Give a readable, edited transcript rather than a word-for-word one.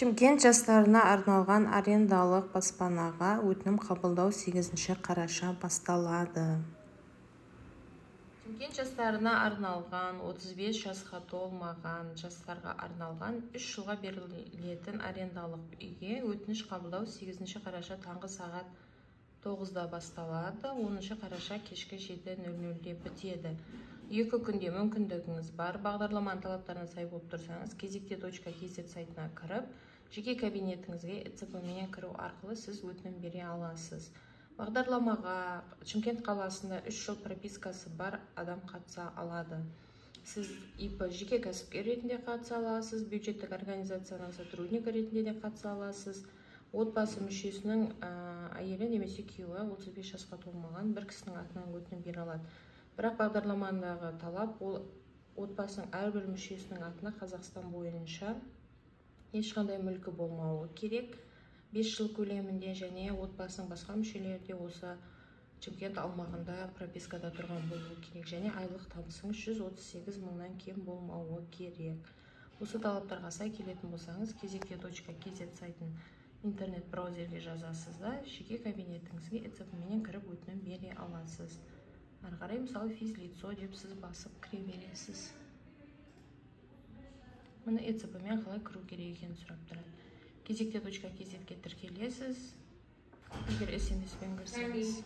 Шымкент жастарына арналған арендалық баспанаға өтінім қабылдау 8 қараша басталады. Шымкент жастарына арналған 35 жасқа толмаған жастарға арналған 3 жылға берілетін арендалық үйге өтініш қабылдау 8 қараша таңғы сағат 9-да басталады, 10 қараша кешкі 7:00-де бітеді. 2 күнде мүмкіндігіңіз бар. Бағдарламаның талаптарына сай болып тұрсаңыз, кезекте.kz сайтына кіріп, жеке кабинетіңізге ЭЦП-менен кіру арқылы сіз өтінім бере аласыз. Бағдарламаға Шымкент қаласында 3 жыл пропискасы бар адам қатыса алады. Сіз ИП жеке кәсіпкер ретінде қатыса аласыз, бюджеттік организацияның сотруднигі ретінде де қатыса аласыз. Отбасы мүшесінің әйелі немесе күйеуі 35 жасқа толмаған бір кісінің атынан өтінім бере алады. Бірақ бағдарламадағы талап ол отбасының әрбір мүшесінің атына Қазақстан бойынша ешқандай мүлкі болмауы керек. 5 жыл көлемінде және отбасының басқа мүшелері де осы Шымкент аумағында пропискада тұрған болуы керек. Және айлық табысыңыз 138 мыңнан кем болмауы керек. Осы талаптарға сай келетін болсаңыз, кезекте.kz сайтын интернет браузерге жазасыз да, жеке кабинетіңізге ЭЦП-менен кіріп өтінім бере аласыз. Ары қарай мысалы физлицо деп сіз басып кіре бересіз. Мұны ЭЦП-мен қалай кіру керек екенін сұрап тұрады. Кезекте.kz-ге тіркелесіз. Егер SMS-пен кірсеңіз